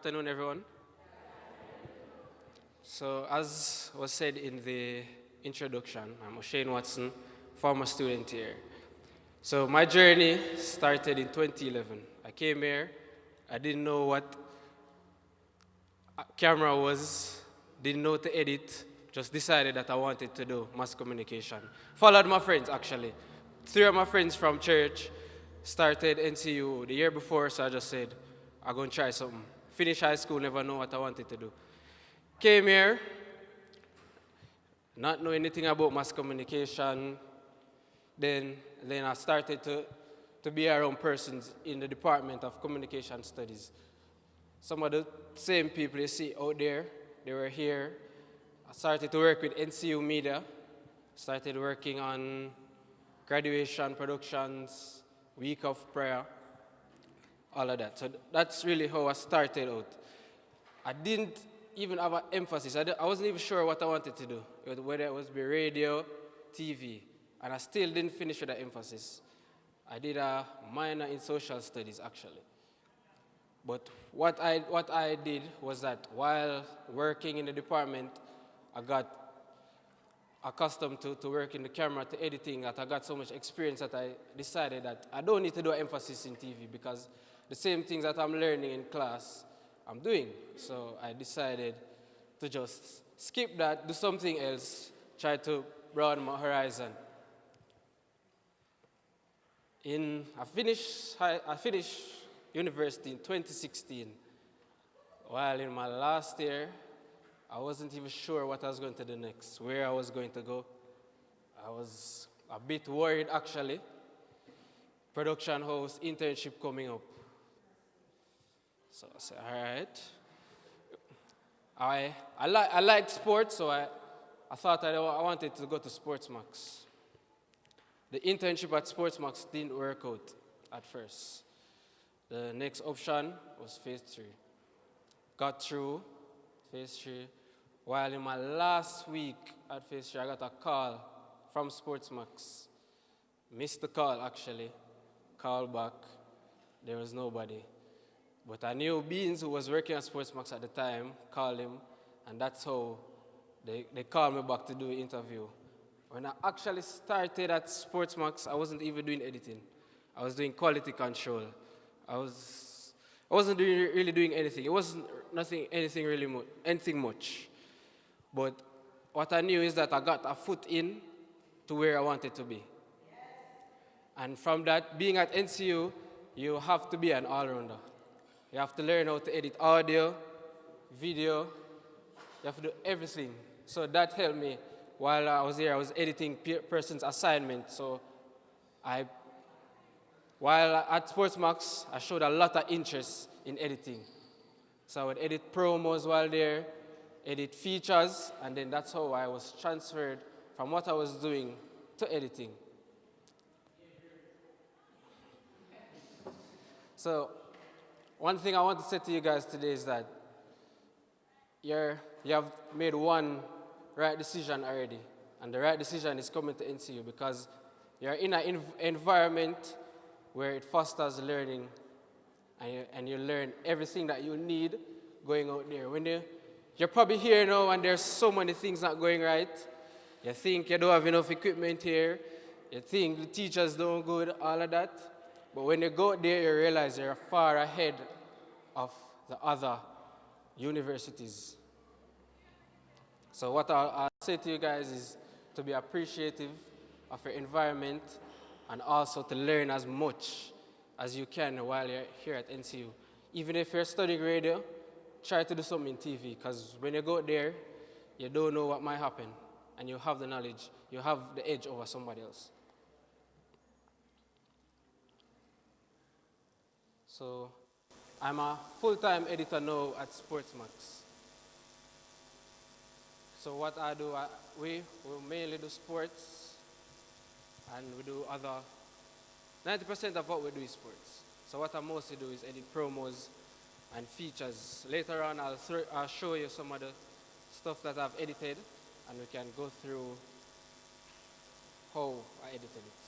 afternoon, everyone. So, as was said in the introduction, I'm Oshane Watson, former student here. So, my journey started in 2011. I came here, I didn't know what a camera was, didn't know to edit, just decided that I wanted to do mass communication. Followed my friends, actually. Three of my friends from church started NCU the year before, so I just said, I'm going to try something. Finish high school, never know what I wanted to do. Came here, not knowing anything about mass communication. Then I started to be around persons in the Department of Communication Studies. Some of the same people you see out there, they were here. I started to work with NCU Media, started working on graduation productions, week of prayer, all of that. So that's really how I started out. I didn't even have an emphasis. I wasn't even sure what I wanted to do, whether it was be radio, TV, and I still didn't finish with that emphasis. I did a minor in social studies, actually. But what I did was that while working in the department, I got accustomed to working the camera, to editing, that I got so much experience that I decided that I don't need to do an emphasis in TV because the same things that I'm learning in class, I'm doing. So I decided to just skip that, do something else, try to broaden my horizon. I finished university in 2016. While in my last year, I wasn't even sure what I was going to do next, where I was going to go. I was a bit worried, actually. Production house, internship coming up. So I said, all right. I liked sports, so I thought I wanted to go to Sportsmax. The internship at Sportsmax didn't work out at first. The next option was phase 3. Got through phase 3. While in my last week at phase 3, I got a call from Sportsmax. Missed the call, actually. Called back. There was nobody. But I knew Beans, who was working at Sportsmax at the time, called him, and that's how they called me back to do an interview. When I actually started at Sportsmax, I wasn't even doing editing. I was doing quality control. I wasn't really doing anything. It wasn't anything much. But what I knew is that I got a foot in to where I wanted to be. And from that, being at NCU, you have to be an all-rounder. You have to learn how to edit audio, video. You have to do everything. So that helped me. While I was here, I was editing person's assignment. So while at Sportsmax, I showed a lot of interest in editing. So I would edit promos while there, edit features, and then that's how I was transferred from what I was doing to editing. So one thing I want to say to you guys today is that you have made one right decision already, and the right decision is coming to NCU because you're in an environment where it fosters learning, and you learn everything that you need going out there. When you're probably here now and there's so many things not going right, you think you don't have enough equipment here, you think the teachers don't good, all of that, but when you go out there, you realize you're far ahead of the other universities. So what I'll say to you guys is to be appreciative of your environment and also to learn as much as you can while you're here at NCU. Even if you're studying radio, try to do something in TV, because when you go there, you don't know what might happen, and you have the knowledge, you have the edge over somebody else. So I'm a full-time editor now at Sportsmax. So what I do, we mainly do sports, and we do 90% of what we do is sports. So what I mostly do is edit promos and features. Later on, I'll show you some of the stuff that I've edited, and we can go through how I edited it.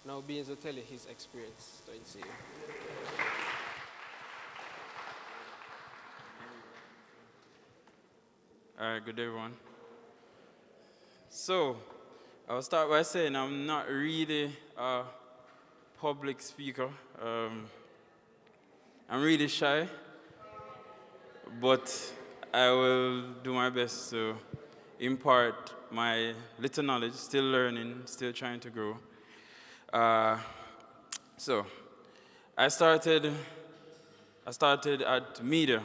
Now Beans will tell you his experience to NCU. All right, good day, everyone. So, I'll start by saying I'm not really a public speaker. I'm really shy, but I will do my best to impart my little knowledge, still learning, still trying to grow. So, I started at media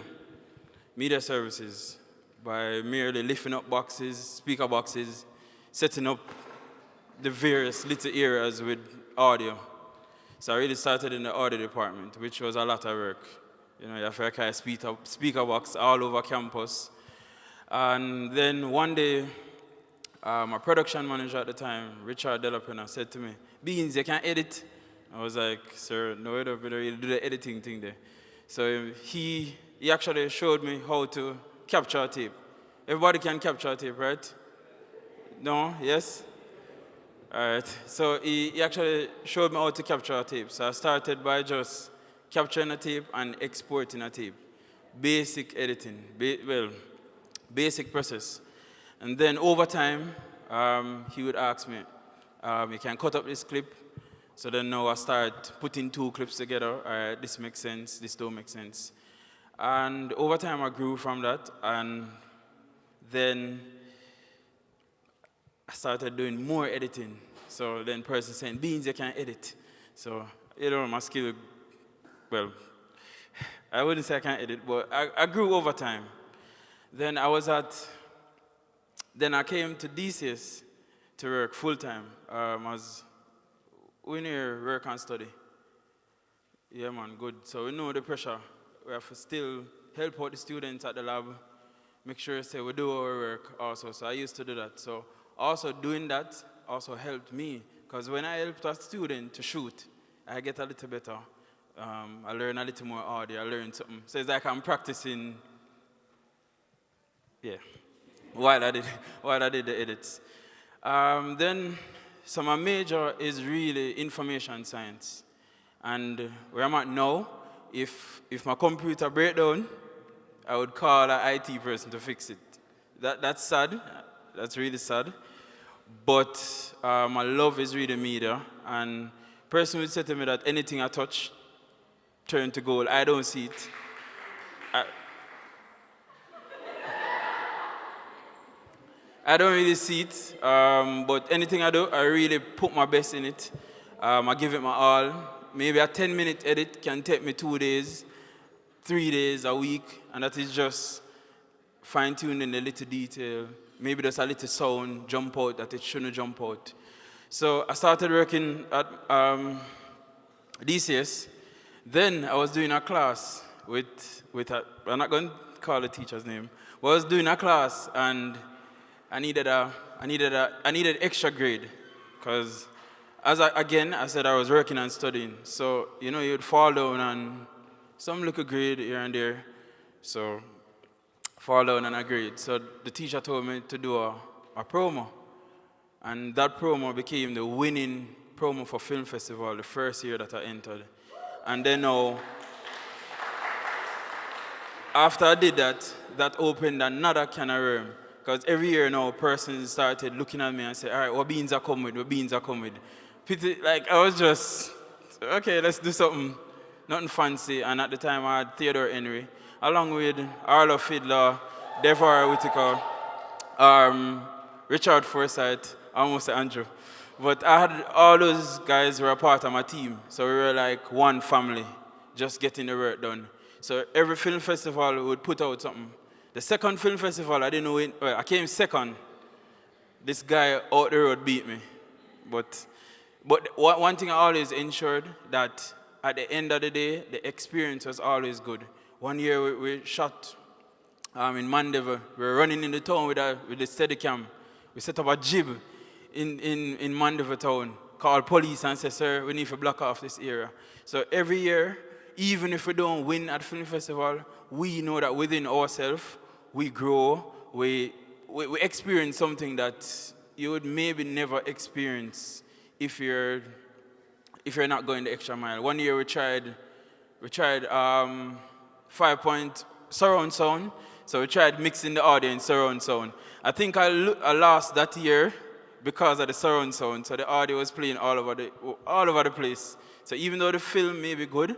services, by merely lifting up boxes, speaker boxes, setting up the various little areas with audio. So I really started in the audio department, which was a lot of work. You know, you have to kind of speaker box all over campus. And then one day, my production manager at the time, Richard Delapena, said to me, "Beans, you can edit." I was like, "Sir, no, I don't really do the editing thing there." So he actually showed me how to capture a tape. Everybody can capture a tape, right? No? Yes? All right. So he actually showed me how to capture a tape. So I started by just capturing a tape and exporting a tape. Basic editing, basic process. And then over time, he would ask me, you can cut up this clip. So then now I start putting two clips together. All right, this makes sense, this don't make sense. And over time I grew from that, and then I started doing more editing. So then person saying, "Beans, you can edit." So, you know, my skill, well, I wouldn't say I can't edit, but I grew over time. Then then I came to DCS to work full time. As we near work and study. Yeah, man, good. So we know the pressure. We have to still help out the students at the lab, make sure we do our work also. So I used to do that. So also doing that also helped me, because when I helped a student to shoot, I get a little better. I learn a little more audio, I learn something. So it's like I'm practicing, yeah, while I did the edits. So my major is really information science. And where I'm at now, if my computer breaks down, I would call an IT person to fix it. That's sad. That's really sad. But my love is really media. And person would say to me that anything I touch turn to gold. I don't see it. I don't really see it, but anything I do, I really put my best in it. I give it my all. Maybe a 10-minute edit can take me 2 days, 3 days, a week, and that is just fine-tuning the little detail. Maybe there's a little sound jump out that it shouldn't jump out. So I started working at DCS. Then I was doing a class I'm not going to call the teacher's name, but I was doing a class, and I needed extra grade, because I said I was working and studying. So, you know, you'd fall down on some little grade here and there. So, fall down on a grade. So the teacher told me to do a promo. And that promo became the winning promo for Film Festival the first year that I entered. And then now, after I did that, that opened another can of worm. Because every year now, persons started looking at me and say, "All right, what beans are coming with? What beans are coming with?" Like, I was just, okay, let's do something, nothing fancy. And at the time, I had Theodore Henry, along with Arlo Fiddler, Deborah Whitaker, Richard Forsyth, I almost said Andrew. But I had all those guys were a part of my team. So we were like one family, just getting the work done. So every film festival would put out something. The second film festival, I didn't know it. Well, I came second. This guy out the road beat me. But one thing I always ensured, that at the end of the day, the experience was always good. One year we shot in Mandeville. We were running in the town with the Steadicam. We set up a jib in Mandeville town, called police and said, "Sir, we need to block off this area." So every year, even if we don't win at film festival, we know that within ourselves, we grow, we experience something that you would maybe never experience if you're not going the extra mile. One year we tried 5-point surround sound. So we tried mixing the audio in surround sound. I think I lost that year because of the surround sound. So the audio was playing all over the place. So even though the film may be good,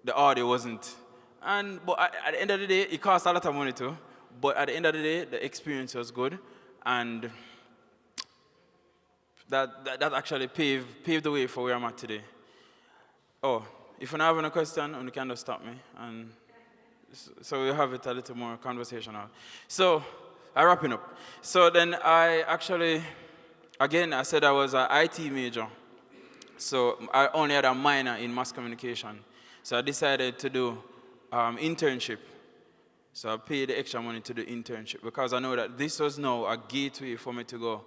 the audio wasn't. But at the end of the day, it cost a lot of money too. But at the end of the day, the experience was good, and that actually paved the way for where I'm at today. Oh, if you don't have any question, you can just stop me, and so we'll have it a little more conversational. So, I'm wrapping up. So then I actually, again, I said I was an IT major. So I only had a minor in mass communication. So I decided to do internship. So I paid the extra money to do internship because I know that this was now a gateway for me to go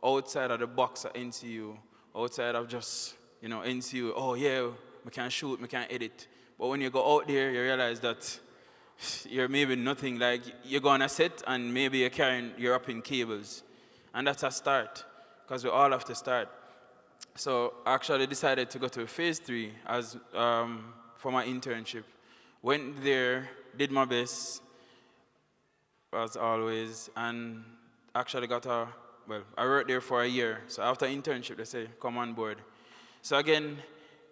outside of the box at NCU, outside of just, NCU. Oh yeah, we can shoot, we can edit. But when you go out there, you realize that you're maybe nothing. Like you're going to set and maybe you're up in cables. And that's a start because we all have to start. So I actually decided to go to phase 3 as for my internship. Went there, did my best, as always, and actually I worked there for a year. So after internship, they say, come on board. So again,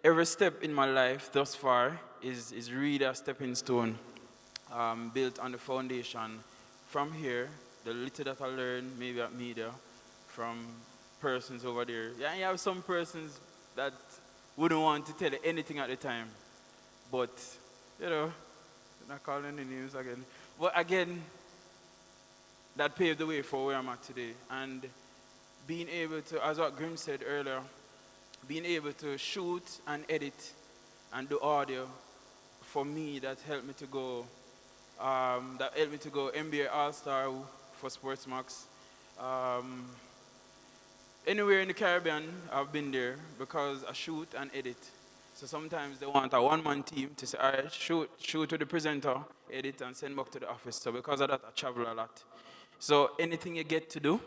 every step in my life thus far is really a stepping stone built on the foundation. From here, the little that I learned, maybe at media, from persons over there. Yeah, you have some persons that wouldn't want to tell you anything at the time. But, not calling any names again. But again, that paved the way for where I'm at today. And being able to, as what Grim said earlier, being able to shoot and edit and do audio, for me, that helped me to go NBA All-Star for Sportsmax. Anywhere in the Caribbean, I've been there because I shoot and edit. So sometimes they want a one-man team to say, all right, shoot to the presenter, edit, and send back to the office. So because of that, I travel a lot. So anything you get to do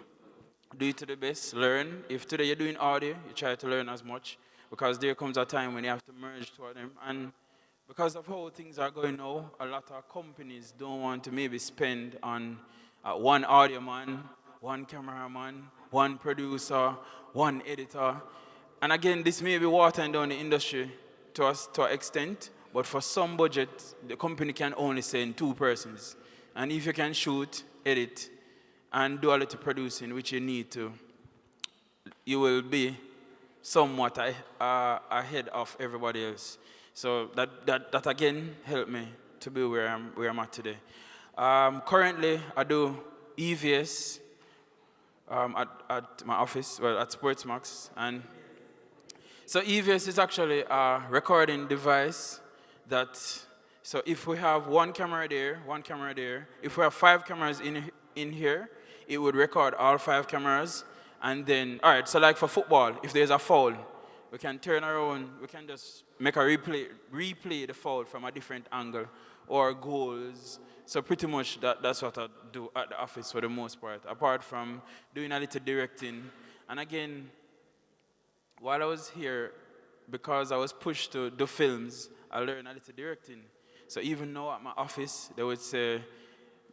it to the best, learn. If today you're doing audio, you try to learn as much because there comes a time when you have to merge toward them. And because of how things are going now, a lot of companies don't want to maybe spend on one audio man, one cameraman, one producer, one editor. And again, this may be watering down the industry to an extent, but for some budget, the company can only send 2 persons. And if you can shoot, edit, and do a little producing, which you need to, you will be somewhat ahead of everybody else. So that again helped me to be where I'm at today. Currently, I do EVS at my office, at Sportsmax. And so EVS is actually a recording device so if we have one camera there, if we have 5 cameras in here, it would record all 5 cameras. And then, all right, so like for football, if there's a foul, we can turn around, we can just make a replay the foul from a different angle, or goals. So pretty much that's what I do at the office for the most part, apart from doing a little directing. And again, while I was here, because I was pushed to do films, I learned a little directing. So even now at my office, they would say,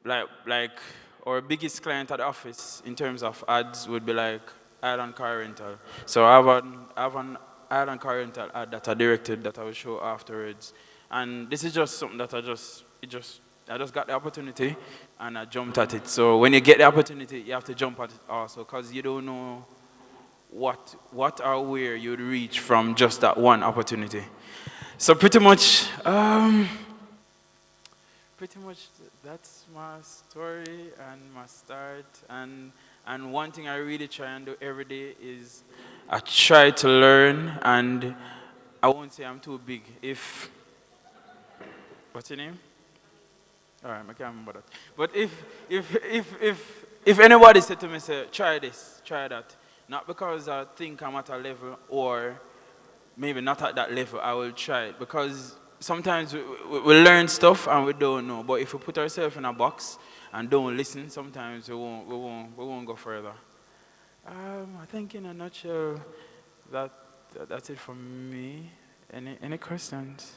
like our biggest client at the office in terms of ads would be like Island Car Rental. So I have an Island Car Rental ad that I directed that I will show afterwards. And this is just something that I just got the opportunity and I jumped at it. So when you get the opportunity, you have to jump at it also because you don't know what or where you'd reach from just that one opportunity. So pretty much that's my story and my start. And one thing I really try and do every day is I try to learn, and I won't say I'm too big. What's your name? All right, I can't remember that. But if anybody said to me, say, try this, try that, not because I think I'm at a level or maybe not at that level, I will try it. Because sometimes we learn stuff and we don't know. But if we put ourselves in a box and don't listen, sometimes we won't go further. I think in a nutshell, that's it from me. Any questions?